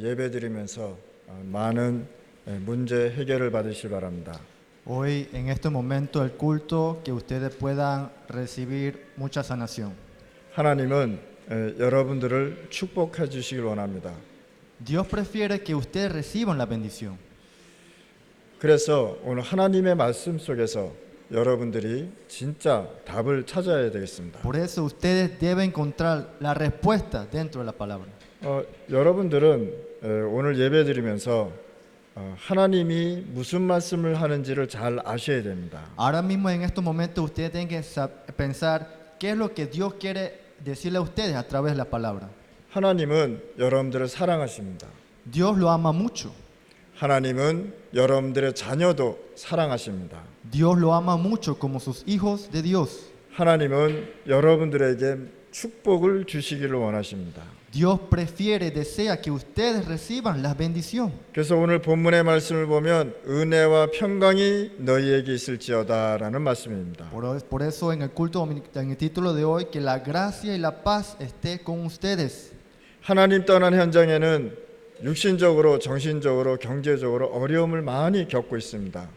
예배드리면서 많은 문제 해결을 받으시길 바랍니다. Hoy, en este momento del culto, que ustedes puedan recibir mucha sanación. 하나님은 여러분들을 축복해 주시길 원합니다. Dios prefiere que ustedes reciban la bendición. 그래서 오늘 하나님의 말씀 속에서 여러분들이 진짜 답을 찾아야 되겠습니다. Por eso ustedes deben encontrar la respuesta dentro de la palabra. 여러분들은 오늘 예배드리면서 하나님이 무슨 말씀을 하는지를 잘 아셔야 됩니다. Ahora mismo en estos momentos ustedes tienen que pensar qué es lo que Dios quiere decirle a ustedes a través de la palabra. 하나님은 여러분들을 사랑하십니다. Dios lo ama mucho. 하나님은 여러분들의 자녀도 사랑하십니다. Dios lo ama mucho como sus hijos de Dios. 하나님은 여러분들에게 축복을 주시기를 원하십니다. Dios prefiere, desea que ustedes reciban la bendición. 그래서 오늘 본문의 말씀을 보면 은혜와 평강이 너희에게 있을지어다라는 말씀입니다. Por eso en el culto, en el título de hoy, que la gracia y la paz esté con ustedes. 하나님 떠난 현장에는 육신적으로, 정신적으로, 경제적으로 어려움을 많이 겪고 있습니다.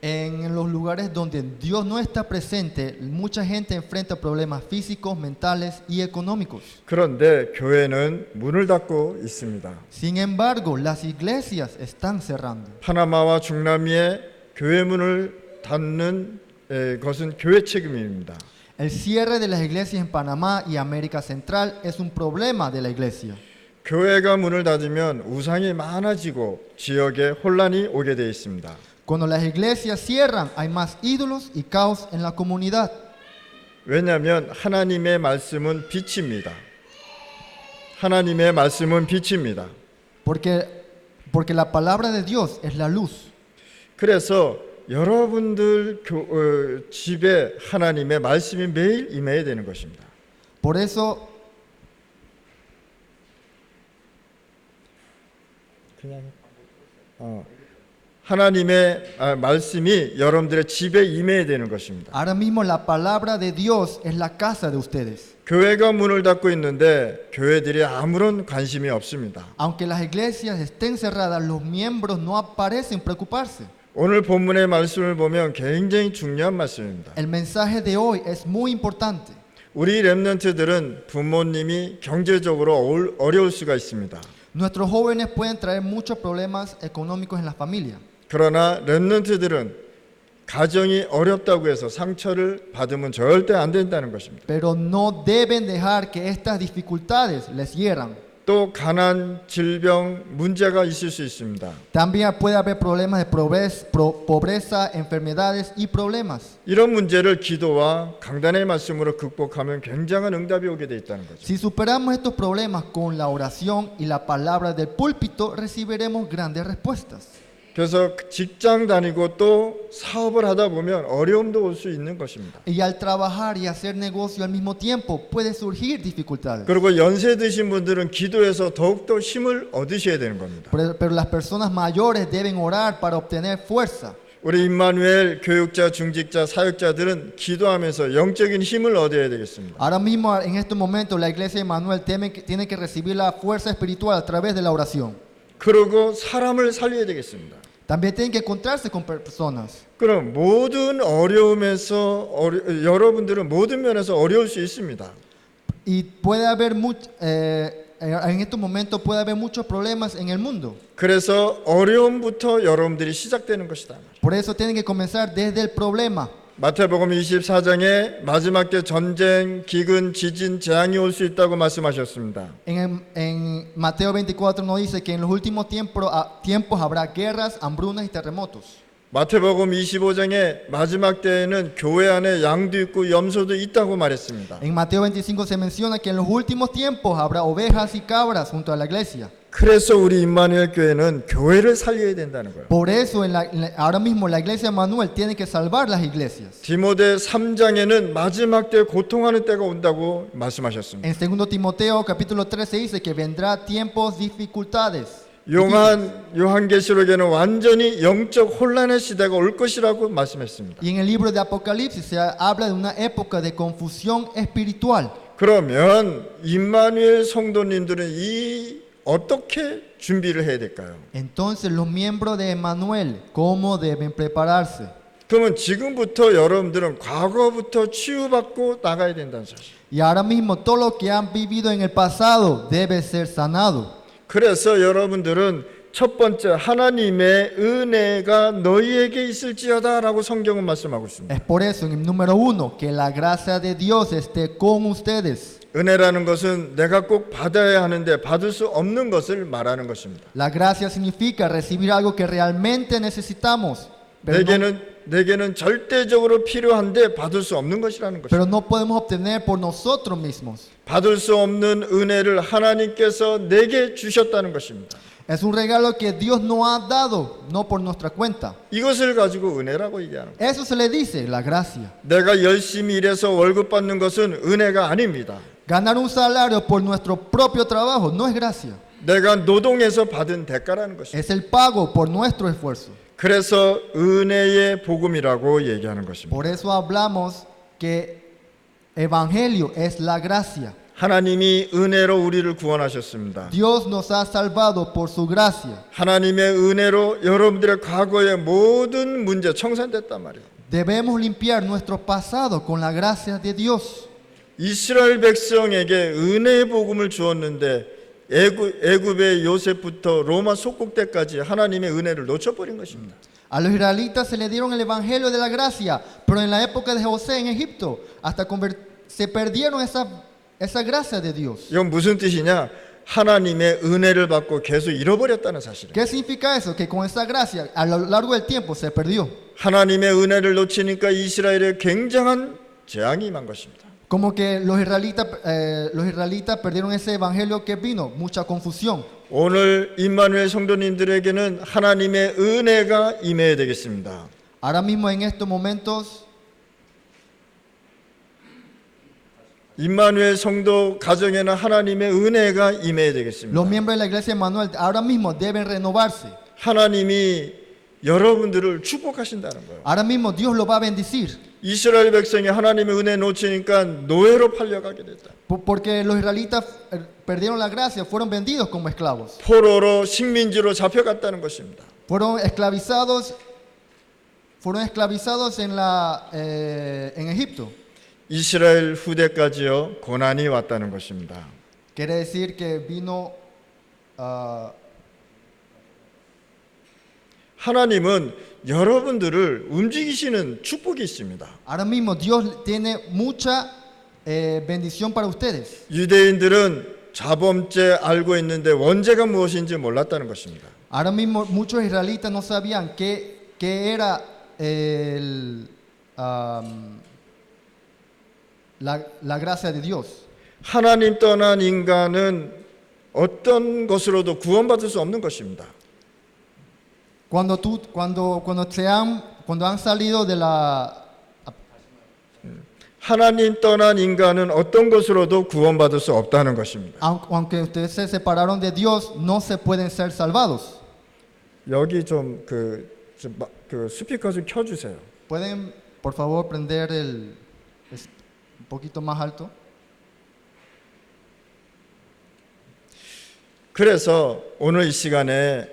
En los lugares donde Dios no está presente, mucha gente enfrenta problemas físicos, mentales y económicos. 그런데 교회는 문을 닫고 있습니다. Sin embargo, las iglesias están cerrando. 파나마와 중남미의 교회 문을 닫는 것은 교회 책임입니다. El cierre de las iglesias en Panamá y América Central es un problema de la iglesia. 교회가 문을 닫으면 우상이 많아지고 지역에 혼란이 오게 되어 있습니다. Cuando las iglesias cierran, hay más ídolos y caos en la comunidad. 왜냐하면 하나님의 말씀은 빛입니다. 하나님의 말씀은 빛입니다. Porque la palabra de Dios es la luz. 그래서 여러분들 집에 하나님의 말씀이 매일 임해야 되는 것입니다. Por eso 하나님의 말씀이 여러분들의 집에 임해야 되는 것입니다. ahora mismo la palabra de Dios es la casa de ustedes. 교회가 문을 닫고 있는데 교회들이 아무런 관심이 없습니다. Aunque las iglesias estén cerradas, los miembros no aparecen preocuparse. 오늘 본문의 말씀을 보면 굉장히 중요한 말씀입니다. El mensaje de hoy es muy importante. 우리 렘넌트들은 부모님이 경제적으로 어려울 수가 있습니다. Nuestros jóvenes pueden traer muchos problemas económicos en la familia. 그러나 렘넌트들은 가정이 어렵다고 해서 상처를 받으면 절대 안 된다는 것입니다. Pero no deben dejar que estas dificultades les hieran. 또 가난, 질병, 문제가 있을 수 있습니다. También puede haber problemas de pobreza, enfermedades y problemas. 이런 문제를 기도와 강단의 말씀으로 극복하면 굉장한 응답이 오게 돼 있다는 거죠. Si superamos estos problemas con la oración y la palabra del púlpito, recibiremos grandes respuestas. 그래서 직장 다니고 또 사업을 하다 보면 어려움도 올 수 있는 것입니다. Y al trabajar y hacer negocio al mismo tiempo, puede surgir dificultades. 그리고 연세 드신 분들은 기도해서 더욱더 힘을 얻으셔야 되는 겁니다. Pero las personas mayores deben orar para obtener fuerza. 우리 임마누엘 교육자, 중직자, 사역자들은 기도하면서 영적인 힘을 얻어야 되겠습니다. Ahora mismo, en estos momentos, la iglesia de Manuel tiene que recibir la fuerza espiritual a través de la oración. 그리고 사람을 살려야 되겠습니다. También tienen que encontrarse con personas. 그럼 모든 어려움에서 여러분들은 모든 면에서 어려울 수 있습니다. Y puede haber en estos momentos puede haber muchos problemas en el mundo. 그래서 어려움부터 여러분들이 시작되는 것이다. Por eso tienen que comenzar desde el problema. 마태복음 24장에 마지막 때 전쟁, 기근, 지진, 재앙이 올 수 있다고 말씀하셨습니다. En Mateo 24 nos dice que en los últimos tiempos habrá guerras, hambrunas y terremotos. 마태복음 25장에 마지막 때에는 교회 안에 양도 있고 염소도 있다고 말했습니다. En Mateo 25 se menciona que en los últimos tiempos habrá ovejas y cabras junto a la iglesia. 그래서 우리 임마누엘 교회는 교회를 살려야 된다는 거예요. Por eso ahora mismo la iglesia de Manuel tiene que salvar las iglesias. 디모데 3장에는 마지막 때 고통하는 때가 온다고 말씀하셨습니다. En 2 Timoteo capítulo 13 dice que vendrá tiempos dificultades. 요한계시록에는 완전히 영적 혼란의 시대가 올 것이라고 말씀했습니다. Y en el libro de Apocalipsis se habla de una época de confusión espiritual. 그러면 임마누엘 성도님들은 이 어떻게 준비를 해야 될까요? Entonces los miembros de Emmanuel, ¿cómo deben prepararse? 그러면 지금부터 여러분들은 과거부터 치유받고 나가야 된다는 사실. Y ahora mismo todo lo que han vivido en el pasado debe ser sanado. 그래서 여러분들은 첫 번째 하나님의 은혜가 너희에게 있을지어다라고 성경은 말씀하고 있습니다. Es por eso, en el número 1, que la gracia de Dios esté con ustedes. 은혜라는 것은 내가 꼭 받아야 하는데 받을 수 없는 것을 말하는 것입니다. La gracia significa recibir algo que realmente necesitamos, pero 내게는 절대적으로 필요한데 받을 수 없는 것이라는 것입니다. no podemos obtener por nosotros mismos. 받을 수 없는 은혜를 하나님께서 내게 주셨다는 것입니다. Es un regalo que Dios nos ha dado, no por nuestra cuenta. 이것을 가지고 은혜라고 얘기하는 거예요. Eso se le dice la gracia. 내가 열심히 일해서 월급 받는 것은 은혜가 아닙니다. Ganar un salario por nuestro propio trabajo no es gracia. 내가 노동해서 받은 대가라는 것입니다. Es el pago por nuestro esfuerzo. 그래서 은혜의 복음이라고 얘기하는 것입니다. Por eso hablamos que evangelio es la gracia. 하나님이 은혜로 우리를 구원하셨습니다. Dios nos ha salvado por su gracia. 하나님의 은혜로 여러분들의 과거의 모든 문제 청산됐단 말이에요. Debemos limpiar nuestro pasado con la gracia de Dios. 이스라엘 백성에게 은혜의 복음을 주었는데 애굽의 요셉부터 로마 속국 때까지 하나님의 은혜를 놓쳐버린 것입니다. A los israelitas se le dieron el evangelio de la gracia, pero en la época de José en Egipto hasta se perdieron esa gracia de Dios. 이건 무슨 뜻이냐? 하나님의 은혜를 받고 계속 잃어버렸다는 사실이에요. ¿Qué significa eso? Que con esa gracia a lo largo del tiempo se perdió. 하나님의 은혜를 놓치니까 이스라엘에 굉장한 재앙이 임한 것입니다. Como que los israelitas perdieron ese evangelio que vino, mucha confusión. 오늘 임마누엘 성도님들에게는 하나님의 은혜가 임해야 되겠습니다. Ahora mismo en estos momentos, 임마누엘 성도 가정에는 하나님의 은혜가 임해야 되겠습니다. los miembros de la iglesia de Manuel ahora mismo deben renovarse. 하나님이 여러분들을 축복하신다는 거예요. Ahora mismo Dios lo va a bendecir. 이스라엘 백성이 하나님의 은혜 놓치니까 노예로 팔려가게 됐다. Porque los israelitas perdieron la gracia, fueron vendidos como esclavos. 포로로 식민지로 잡혀갔다는 것입니다. Fueron esclavizados en Egipto. 이스라엘 후대까지요 고난이 왔다는 것입니다. Quiere decir que vino 하나님은 여러분들을 움직이시는 축복이 있습니다. ahora mismo Dios tiene mucha bendición para ustedes. 유대인들은 자범죄 알고 있는데 원죄가 무엇인지 몰랐다는 것입니다. Ahora mismo muchos israelitas no sabían qué era la gracia de Dios. 하나님 떠난 인간은 어떤 것으로도 구원받을 수 없는 것입니다. Cuando han salido de 하나님 떠난 인간은 어떤 것으로도 구원받을 수 없다는 것입니다. aunque ustedes se separaron de Dios, no se pueden ser salvados. 여기 좀 그 스피커 좀 켜주세요. ¿Pueden, por favor, prender un poquito más alto? 그래서 오늘 이 시간에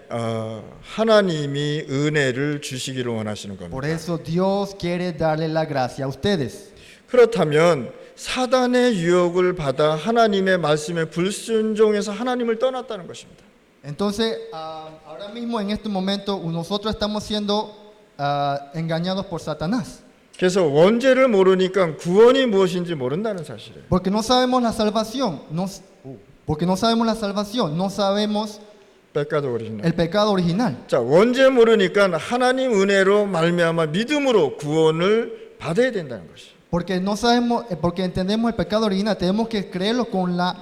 하나님이 은혜를 주시기를 원하시는 Por 겁니다. eso Dios quiere darle la gracia a ustedes. 그렇다면 사단의 유혹을 받아 하나님의 말씀에 불순종해서 하나님을 떠났다는 것입니다. Entonces, ahora mismo en este momento nosotros estamos siendo engañados por Satanás. 그래서 원죄를 모르니까 구원이 무엇인지 모른다는 사실이에요. Porque no sabemos la salvación, no sabemos 백가도 오리지널. el pecado original. 자, 원죄 모르니까 하나님 은혜로 말미암아 믿음으로 구원을 받아야 된다는 것이. Porque no sabemos, porque entendemos el pecado original, tenemos que creerlo con la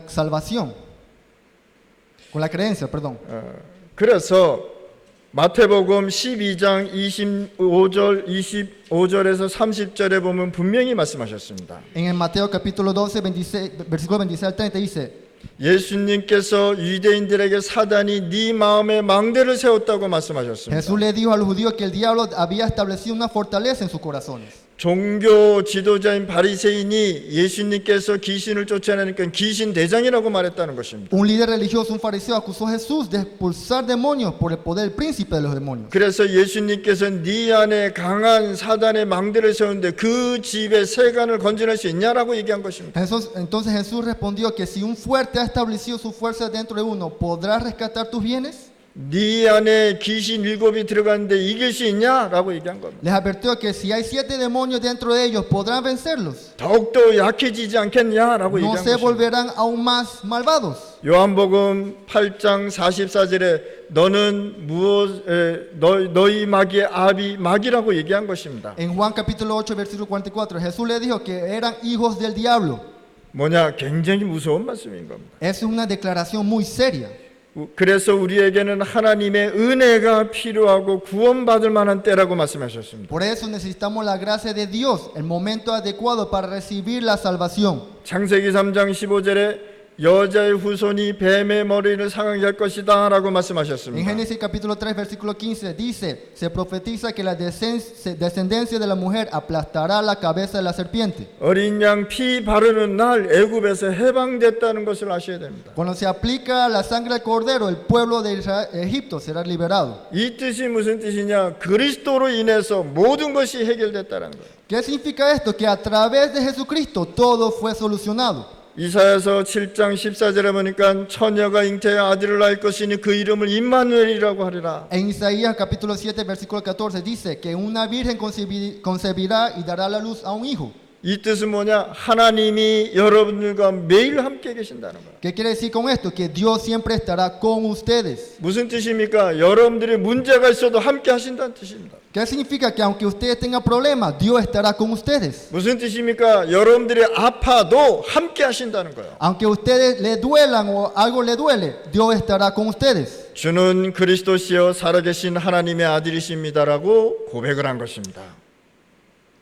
salvación, con la creencia, perdón. 그래서 마태복음 12장 25절에서 30절에 보면 분명히 말씀하셨습니다. En el Mateo capítulo 12, 26, versículo 26 al 30 dice, 예수님께서 유대인들에게 사단이 네 마음에 망대를 세웠다고 말씀하셨습니다. Jesús le dijo a los judíos que el diablo había establecido una fortaleza en sus corazones. 종교 지도자인 바리새인이 예수님께서 귀신을 쫓아내니까 귀신 대장이라고 말했다는 것입니다. Un líder religioso, un fariseo, acusó a Jesús de expulsar demonios por el poder del príncipe de los demonios. 그래서 예수님께서 네 안에 강한 사단의 망대를 세우는데 그 집에 세간을 건져낼 수 있냐라고 얘기한 것입니다. Entonces Jesús respondió que si un fuerte ha establecido su fuerza dentro de uno, ¿podrás rescatar tus bienes? 네 안에 귀신 7이 들어갔는데 이길 수 있냐라고 얘기한 겁니다. Les advirtió que si hay 7 demonios dentro de ellos, ¿podrán vencerlos? 더욱더 약해지지 않겠냐라고 No 얘기한 se 것입니다. volverán aún más malvados. 요한복음 8장 44절에 너는 너희 마귀의 아비 마귀라고 얘기한 것입니다. En Juan capítulo 8, versículo 44, Jesús le dijo que eran hijos del diablo. 뭐냐, 굉장히 무서운 말씀인 겁니다. Esa es una declaración muy seria. 그래서 우리에게는 하나님의 은혜가 필요하고 구원받을 만한 때라고 말씀하셨습니다. Por eso necesitamos la gracia de Dios, el momento adecuado para recibir la salvación. 창세기 3장 15절에 여자의 후손이 뱀의 머리를 상하게 할 것이다 라고 En 말씀하셨습니다. Génesis capítulo 3, versículo 15 dice, se profetiza que la descendencia de la mujer aplastará la cabeza de la serpiente. 어린 양 피 바르는 날 애굽에서 해방됐다는 것을 아셔야 됩니다. Cuando se aplica la sangre del cordero, el pueblo de Egipto será liberado. 이 뜻이 무슨 뜻이냐? 그리스도로 인해서 모든 것이 해결됐다는 거예요. ¿Qué significa esto? Que a través de Jesucristo todo fue solucionado. 이사야서 7장 14절에 보니까 처녀가 잉태하여 아들을 낳을 것이니 그 이름을 임마누엘이라고 하리라. En Isaías capítulo 7, versículo 14 dice que una virgen concebirá y dará la luz a un hijo. 이 뜻은 뭐냐? 하나님이 여러분들과 매일 함께 계신다는 거예요. ¿Qué quiere decir con esto? Que Dios siempre estará con ustedes. 무슨 뜻입니까? 여러분들이 문제가 있어도 함께 하신다는 뜻입니다. ¿Qué significa? Que aunque ustedes tengan problemas, Dios estará con ustedes. 무슨 뜻입니까? 여러분들이 아파도 함께 하신다는 거예요. Aunque ustedes le duelan o algo le duele, Dios estará con ustedes. 주는 그리스도시여 살아계신 하나님의 아들이십니다라고 고백을 한 것입니다.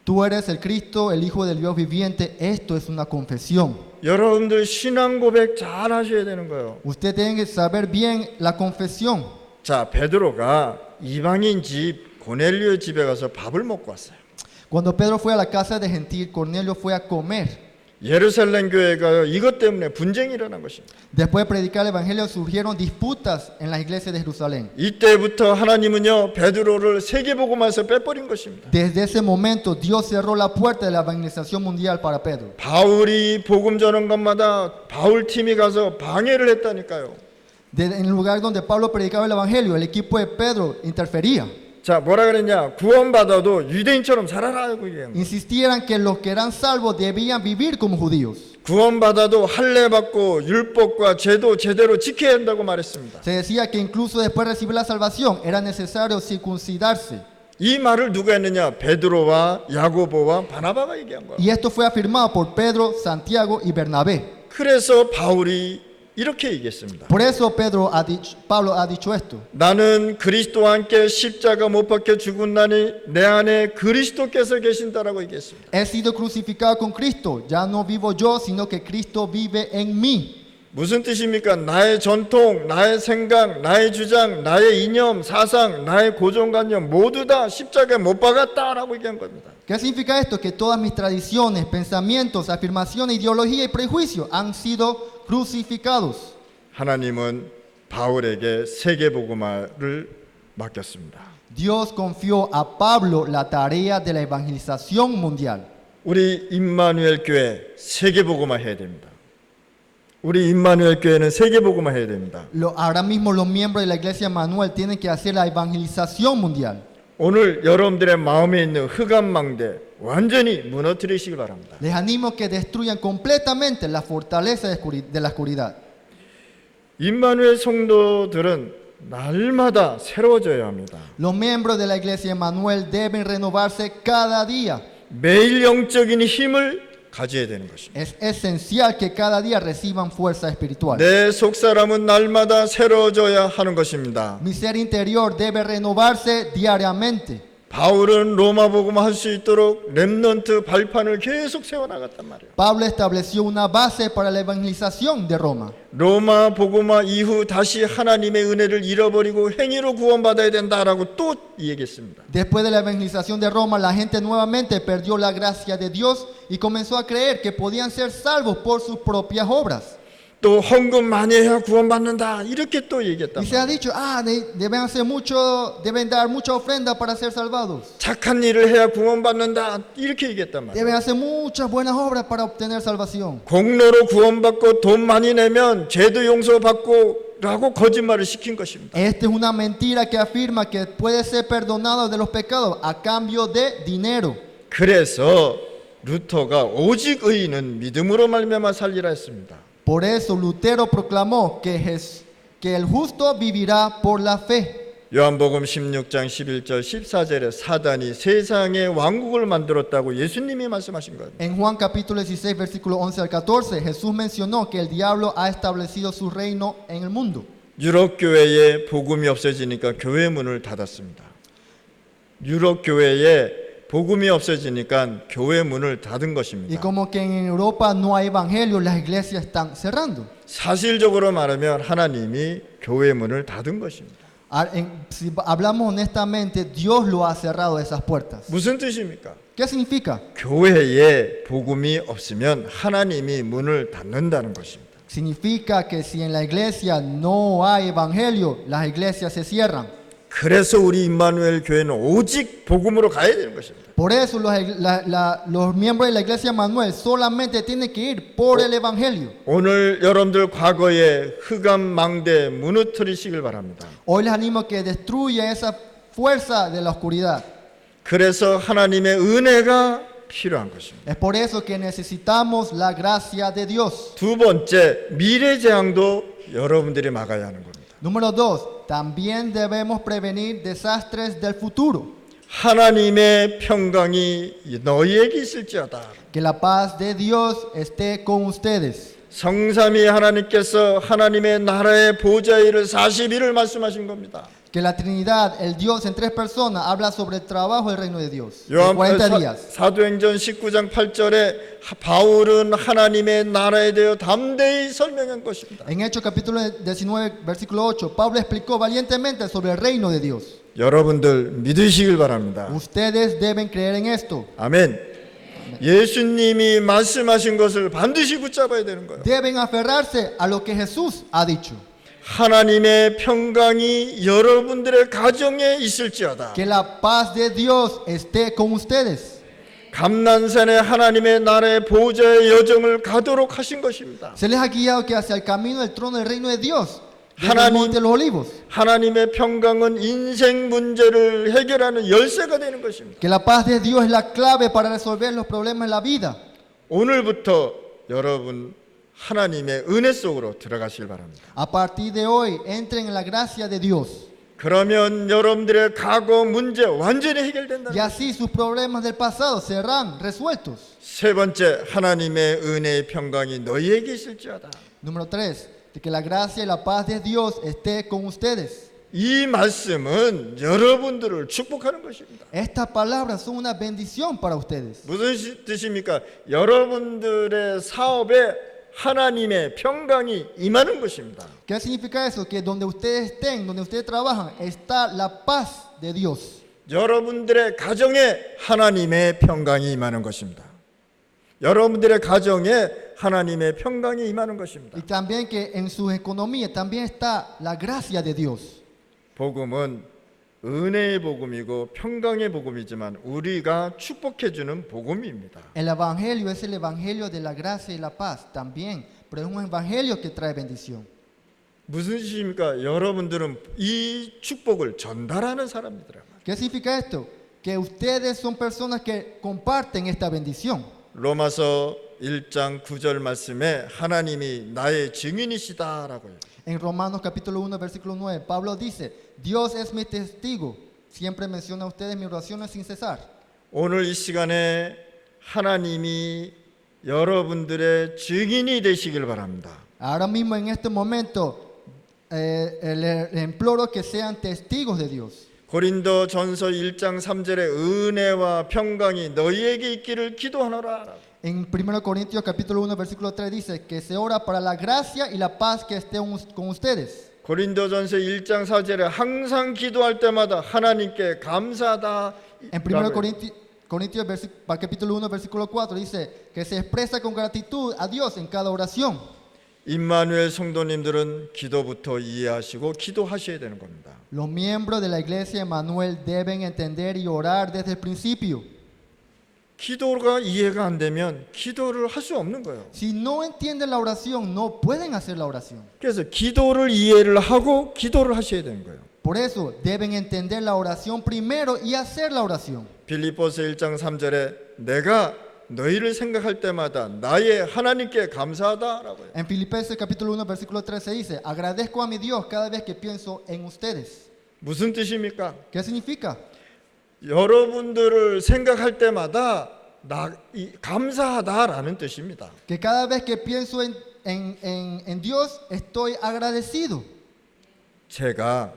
Tú eres el Cristo, el Hijo del Dios viviente. Esto es una confesión. 여러분들 신앙 고백 잘 하셔야 되는 거예요. Usted tiene que saber bien la confesión. 자, 베드로가 이방인 집 고넬료 집에 가서 밥을 먹고 왔어요. Cuando Pedro fue a la casa de gentil, Cornelio fue a comer. 예루살렘 교회가 이것 때문에 분쟁이 일어난 것입니다. Después de predicar el evangelio surgieron disputas en las iglesias de Jerusalén. 이때부터 하나님은요 베드로를 세계복음화에서 빼버린 것입니다. Desde ese momento Dios cerró la puerta de la evangelización mundial para Pedro. 바울이 복음 전한 것마다 바울 팀이 가서 방해를 했다니까요. En el lugar donde Pablo predicaba el evangelio, el equipo de Pedro interfería. 자, 뭐라 그랬냐? 구원받아도 유대인처럼 살아라고 얘기한 거예요. Insistieran que los que eran salvos debían vivir como judíos. 구원받아도 할례 받고 율법과 제도 제대로 지켜야 한다고 말했습니다. Se decía que incluso después de recibir la salvación era necesario circuncidarse. 이 말을 누가 했느냐? 베드로와 야고보와 바나바가 얘기한 거예요. Y esto fue afirmado por Pedro, Santiago y Bernabé. 그래서 바울이 이렇게 얘기했습니다. Por eso Pablo ha dicho esto. 나는 그리스도와 함께 십자가 못 박혀 죽었나니 내 안에 그리스도께서 계신다라고 얘기했습니다. He sido crucificado con Cristo. Ya no vivo yo, sino que Cristo vive en mí. 무슨 뜻입니까? 나의 전통, 나의 생각, 나의 주장, 나의 이념, 사상, 나의 고정관념 모두 다 십자가에 못 박았다라고 얘기한 겁니다. ¿Qué significa esto? Que todas mis tradiciones, pensamientos, afirmaciones, ideología y prejuicios han sido crucificados. 하나님은 바울에게 세계복음화를 맡겼습니다. Dios confió a Pablo la tarea de la evangelización mundial. 우리 임마누엘 교회 세계복음화 해야 됩니다. 우리 임마누엘 교회는 세계복음화 해야 됩니다. Ahora mismo los miembros de la iglesia Manuel tienen que hacer la evangelización mundial. 오늘 여러분들의 마음에 있는 흑암망대 완전히 무너뜨리시기 바랍니다. Les animo que destruyan completamente la fortaleza de la oscuridad. 임마누엘 성도들은 날마다 새로워져야 합니다. Los miembros de la iglesia Manuel deben renovarse cada día. 매일 영적인 힘을 가져야 되는 것입니다. Es esencial que cada día reciban fuerza espiritual. 내 속사람은 날마다 새로워져야 하는 것입니다. Mi ser interior debe renovarse diariamente. 바울은 로마 복음 할 수 있도록 렘넌트 발판을 계속 세워나갔단 말이에요. Pablo estableció una base para la evangelización de Roma. 로마 복음화 이후 다시 하나님의 은혜를 잃어버리고 행위로 구원받아야 된다라고 또 얘기했습니다. Después de la evangelización de Roma, la gente nuevamente perdió la gracia de Dios y comenzó a creer que podían ser salvos por sus propias obras. 또 헌금 많이 해야 구원받는다 이렇게 또 얘기했단 Y se ha 말이에요. dicho, deben hacer mucho, deben dar mucha ofrenda para ser salvados. 착한 일을 해야 구원받는다 이렇게 얘기했단 말이에요. Deben hacer muchas buenas obras para obtener salvación. 공로로 구원받고 돈 많이 내면 죄도 용서받고 라고 거짓말을 시킨 것입니다. Esta es una mentira que afirma que puede ser perdonado de los pecados a cambio de dinero. 그래서 루터가 오직 의인은 믿음으로 말미암아 살리라 했습니다. Por eso Lutero proclamó que el justo vivirá por la fe. 요한복음 16장 11절 14절에 사단이 세상의 왕국을 만들었다고 예수님이 말씀하신 거예요. En Juan capítulo 16, versículo 11 al 14, Jesús mencionó que el diablo ha establecido su reino en el mundo. 유럽 교회에 복음이 없어지니까 교회 문을 닫았습니다. 유럽 교회에 복음이 없어지니까 교회 문을 닫은 Y 것입니다. como que en Europa no hay evangelio, las iglesias están cerrando. 사실적으로 말하면 하나님이 교회 문을 닫은 것입니다. Si hablamos honestamente, Dios lo ha cerrado esas puertas. 무슨 뜻입니까? ¿Qué significa? 교회에 복음이 없으면 하나님이 문을 닫는다는 것입니다. Significa que si en la iglesia no hay evangelio, las iglesias se cierran. 그래서 우리 임마누엘 교회는 오직 복음으로 가야 되는 것입니다. Por eso los miembros de la iglesia Manuel solamente tienen que ir por el evangelio. 오늘 여러분들 과거에 흑암 망대 무너뜨리시길 바랍니다. Hoy les animo a que destruya esa fuerza de la oscuridad. 그래서 하나님의 은혜가 필요한 것입니다. Es por eso que necesitamos la gracia de Dios. 두 번째, 미래 재앙도 여러분들이 막아야 하는 겁니다. Número 2, también debemos prevenir desastres del futuro. 하나님의 평강이 너희에게 있을지어다. Que la paz de Dios esté con ustedes. 성삼위 하나님께서 하나님의 나라의 보좌일을 40일을 말씀하신 겁니다. Que la Trinidad, el Dios en tres personas, habla sobre el trabajo del reino de Dios. De 40 días. 사도행전 19장 8절에 바울은 하나님의 나라에 대해 담대히 설명한 것입니다. En Hechos capítulo 19, versículo 8, Pablo explicó valientemente sobre el reino de Dios. 여러분들 믿으시길 바랍니다. Ustedes deben creer en esto. 아멘. 예수님이 말씀하신 것을 반드시 붙잡아야 되는 거예요. Deben aferrarse a lo que Jesús ha dicho. 하나님의 평강이 여러분들의 가정에 있을지어다. Que la paz de Dios esté con ustedes. 감난산에 하나님의 나라의 보좌의 여정을 가도록 하신 것입니다. Se les ha guiado que hacia el camino del trono del reino de Dios, desde el 하나님- monte de los olivos. 하나님의 평강은 인생 문제를 해결하는 열쇠가 되는 것입니다. Que la paz de Dios es la clave para resolver los problemas de la vida. 오늘부터 여러분 하나님의 은혜 속으로 들어가시길 바랍니다. A partir de hoy, entren en la gracia de Dios. 그러면 여러분들의 과거 문제 완전히 해결된다. Y así sus problemas del pasado serán resueltos. 세 번째, 하나님의 은혜의 평강이 너희에게 있을지어다. Número 3, de que la gracia y la paz de Dios esté con ustedes. 이 말씀은 여러분들을 축복하는 것입니다. Estas palabras son una bendición para ustedes. 무슨 뜻입니까? 여러분들의 사업에 하나님의 평강이 임하는 것입니다. ¿Qué significa eso? Que donde ustedes estén, donde ustedes trabajan, está la paz de Dios. 여러분들의 가정에 하나님의 평강이 임하는 것입니다. 여러분들의 가정에 하나님의 평강이 임하는 것입니다. Y también que en sus economías también está la gracia de Dios. 복음은 은혜의 복음이고 평강의 복음이지만 우리가 축복해 주는 복음입니다. El evangelio es el evangelio de la gracia y la paz también, pero es un evangelio que trae bendición. 무슨 뜻입니까? 여러분들은 이 축복을 전달하는 사람이더라고요. ¿Qué significa esto? Que ustedes son personas que comparten esta bendición. 로마서 1장 9절 말씀에 하나님이 나의 증인이시다라고요. En Romanos capítulo 1, versículo 9, Pablo dice, Dios es mi testigo. Siempre menciona a ustedes mis oraciones sin cesar. 오늘 이 시간에 하나님이 여러분들의 증인이 되시길 바랍니다. Ahora mismo en este momento, les imploro que sean testigos de Dios. 고린도전서 1장 3절에 은혜와 평강이 너희에게 있기를 기도하노라. En 1 Corintios capítulo 1 versículo 3 dice que se ora para la gracia y la paz que esté con ustedes. 고린도전서 1장 4절에 항상 기도할 때마다 하나님께 감사하다. En 1 Corintios capítulo 1 versículo 4 dice que se expresa con gratitud a Dios en cada oración. 임마누엘 성도님들은 기도부터 이해하시고 기도하셔야 되는 겁니다. Los miembros de la iglesia Emmanuel deben entender y orar desde el principio. 기도가 이해가 안 되면 기도를 할 수 없는 거예요. Si no entienden la oración, no pueden hacer la oración. 그래서 기도를 이해를 하고 기도를 하셔야 되는 거예요. Por eso deben entender la oración primero y hacer la oración. 빌립보서 1장 3절에 내가 너희를 생각할 때마다 나의 하나님께 감사하다라고 해요. En Filipenses capítulo 1 versículo 13 dice, agradezco a mi Dios cada vez que pienso en ustedes. 무슨 뜻입니까? ¿Qué significa? 여러분들을 생각할 때마다 감사하다라는 뜻입니다. Que cada vez que pienso en Dios estoy agradecido. 제가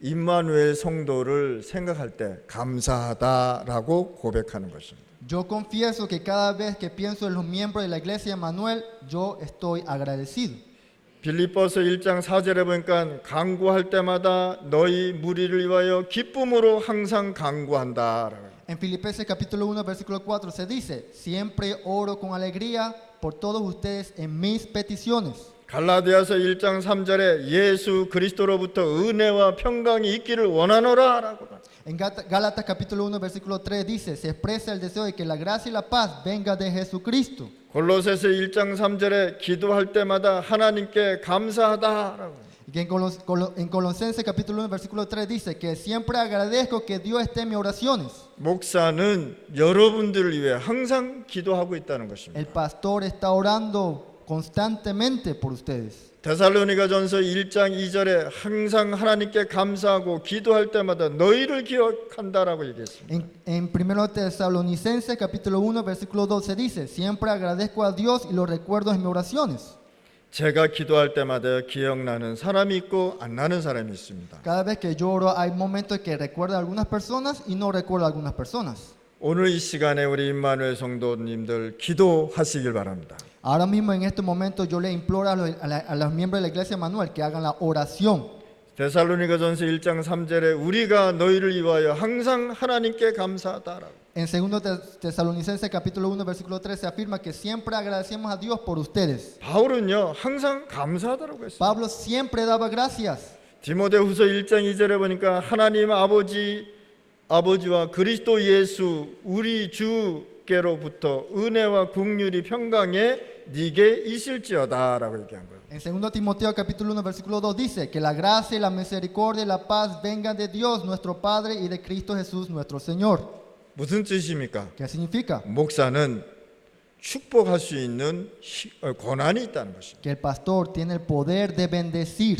임마누엘 성도를 생각할 때 감사하다라고 고백하는 것입니다. Yo confieso que cada vez que pienso en los miembros de la iglesia Emmanuel, yo estoy agradecido. 빌립보서 1장 4절에 보니까 간구할 때마다 너희 무리를 위하여 기쁨으로 항상 간구한다라고. En Filipenses capítulo 1 versículo 4 se dice, siempre oro con alegría por todos ustedes en mis peticiones. 갈라디아서 1장 3절에 예수 그리스도로부터 은혜와 평강이 있기를 원하노라라고. En Gálatas capítulo 1 versículo 3 dice, se expresa el deseo de que la gracia y la paz venga de Jesucristo. 골로새서 1장 3절에 기도할 때마다 하나님께 감사하다라고. Y que en Colosenses capítulo 1 versículo 3 dice que siempre agradezco que Dios esté en mis oraciones. 목사는 여러분들을 위해 항상 기도하고 있다는 것입니다. El pastor está orando constantemente por ustedes. 데살로니가전서 1장 2절에 항상 하나님께 감사하고 기도할 때마다 너희를 기억한다라고 얘기했습니다. En 1 Tesalonicenses capítulo 1 versículo 12 dice, siempre agradezco a Dios y lo recuerdo en mis oraciones. 제가 기도할 때마다 기억나는 사람이 있고 안 나는 사람이 있습니다. Cada vez que yo oro hay momentos que recuerdo a algunas personas y no recuerdo a algunas personas. 오늘 이 시간에 우리 임마누엘 성도님들 기도하시길 바랍니다. Ahora mismo en este momento yo le imploro a los miembros de la iglesia Emmanuel que hagan la oración. 데살로니가전서 1장 3절에 우리가 너희를 위하여 항상 하나님께 감사하다라고. En 2 Tesalonicenses capítulo 1 versículo 3 se afirma que siempre agradecemos a Dios por ustedes. 바울은요 항상 감사하다라고 했어요. Pablo siempre daba gracias. 디모데후서 1장 2절에 보니까 하나님 아버지와 그리스도 예수 우리 주께로부터 은혜와 긍휼이 평강에 네게 있을지어다라고 얘기한 거예요. En 2 Timoteo capítulo 1 versículo 2 dice que la gracia y la misericordia y la paz vengan de Dios nuestro Padre y de Cristo Jesús nuestro Señor. 무슨 뜻입니까? ¿Qué significa? 목사는 축복할 수 있는 권한이 있다는 것입니다. Que el pastor tiene el poder de bendecir.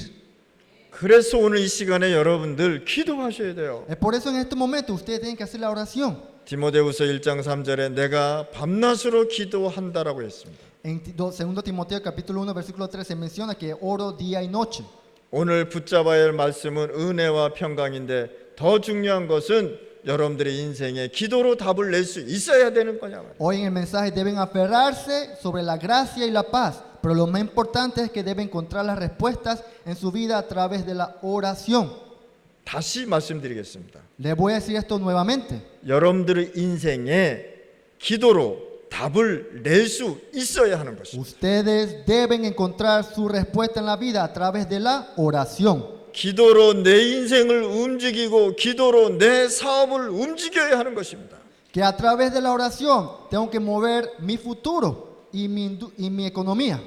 그래서 오늘 이 시간에 여러분들 기도하셔야 돼요. Es por eso en este momento ustedes tienen que hacer la oración. 디모데후서 1장 3절에 내가 밤낮으로 기도한다라고 했습니다. En 2 Timoteo capítulo 1 versículo 3 se menciona que oro día y noche. 오늘 붙잡아야 할 말씀은 은혜와 평강인데 더 중요한 것은 여러분들의 인생에 기도로 답을 낼 수 있어야 되는 거냐. Hoy en el mensaje deben aferrarse sobre la gracia y la paz, pero lo más importante es que deben encontrar las respuestas en su vida a través de la oración. 다시 말씀드리겠습니다. Les voy a decir esto nuevamente. 여러분들의 인생에 기도로 답을 낼 수 있어야 하는 것입니다. Ustedes deben encontrar su respuesta en la vida a través de la oración. 기도로 내 인생을 움직이고 기도로 내 사업을 움직여야 하는 것입니다. Que a través de la oración tengo que mover mi futuro y mi economía.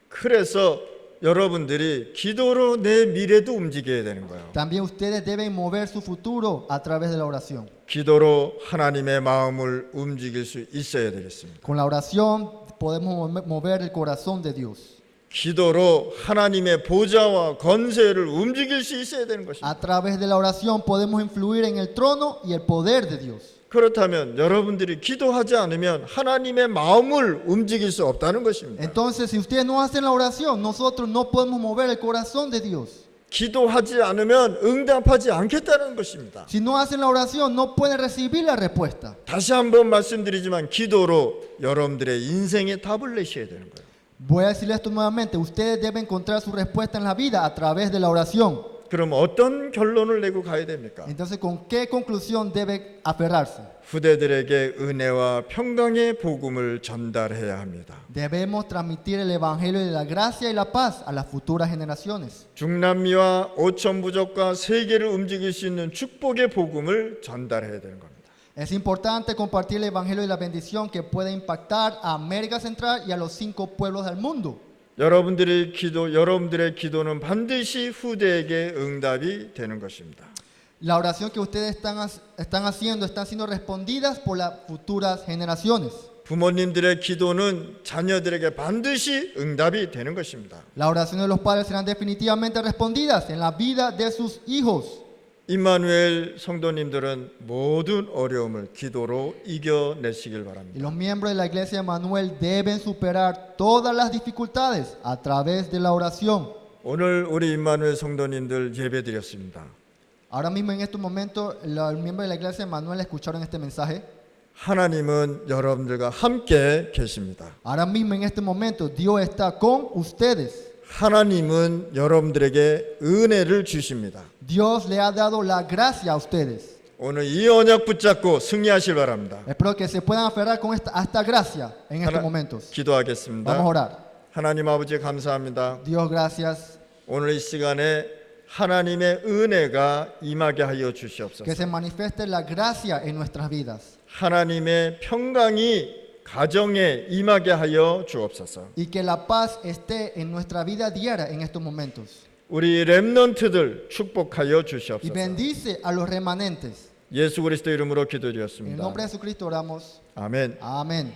그래서 여러분들이 기도로 내 미래도 움직여야 되는 거예요. También ustedes deben mover su futuro a través de la oración. 기도로 하나님의 마음을 움직일 수 있어야 되겠습니다. Con la oración podemos mover el corazón de Dios. 기도로 하나님의 보좌와 권세를 움직일 수 있어야 되는 것입니다. A través de la oración podemos influir en el trono y el poder de Dios. 그렇다면 여러분들이 기도하지 않으면 하나님의 마음을 움직일 수 없다는 것입니다. Entonces, si ustedes no hacen la oración, nosotros no podemos mover el corazón de Dios. 기도하지 않으면 응답하지 않겠다는 것입니다. Si no hacen la oración, no pueden recibir la respuesta. 다시 한번 말씀드리지만 기도로 여러분들의 인생의 답을 내셔야 되는 거예요. Voy a decirle esto nuevamente. Ustedes deben encontrar su respuesta en la vida a través de la oración. 그럼 어떤 결론을 내고 가야 됩니까? Entonces, ¿con qué conclusión debe aferrarse? 후대들에게 은혜와 평강의 복음을 전달해야 합니다. Debemos transmitir el evangelio de la gracia y la paz a las futuras generaciones. 중남미와 오천 부족과 세계를 움직일 수 있는 축복의 복음을 전달해야 되는 겁니다. Es importante compartir el evangelio y la bendición que puede impactar a América Central y a los 5 pueblos del mundo. 여러분들의 기도는 반드시 후대에게 응답이 되는 것입니다. La oración que ustedes están haciendo están siendo respondidas por las futuras generaciones. 부모님들의 기도는 자녀들에게 반드시 응답이 되는 것입니다. La oración de los padres serán definitivamente respondidas en la vida de sus hijos. 임마누엘 성도님들은 모든 어려움을 기도로 이겨내시길 Y 바랍니다. los miembros de la iglesia de Manuel deben superar todas las dificultades a través de la oración. 오늘 우리 임마누엘 성도님들 예배드렸습니다. Ahora mismo en estos momentos los miembros de la iglesia de Manuel escucharon este mensaje. 하나님은 여러분들과 함께 계십니다. Ahora mismo en este momento Dios está con ustedes. 하나님은 여러분들에게 은혜를 주십니다. Dios le ha dado la gracia a ustedes. 오늘 이 언약 붙잡고 승리하실 바랍니다. Espero que se puedan aferrar a esta gracia en estos momentos. 기도하겠습니다. Vamos a orar. 하나님 아버지 감사합니다. Dios, gracias. 오늘 이 시간에 하나님의 은혜가 임하게 하여 주시옵소서. Que se manifieste la gracia en nuestras vidas. 하나님의 평강이 가정에 임하게 하여 주옵소서. Y que la paz esté en nuestra vida diaria en estos momentos. 우리 렘넌트들 축복하여 Y 주시옵소서. bendice a los remanentes. 예수 그리스도 이름으로 En el 기도드렸습니다. nombre de Jesucristo oramos. 아멘. Amén.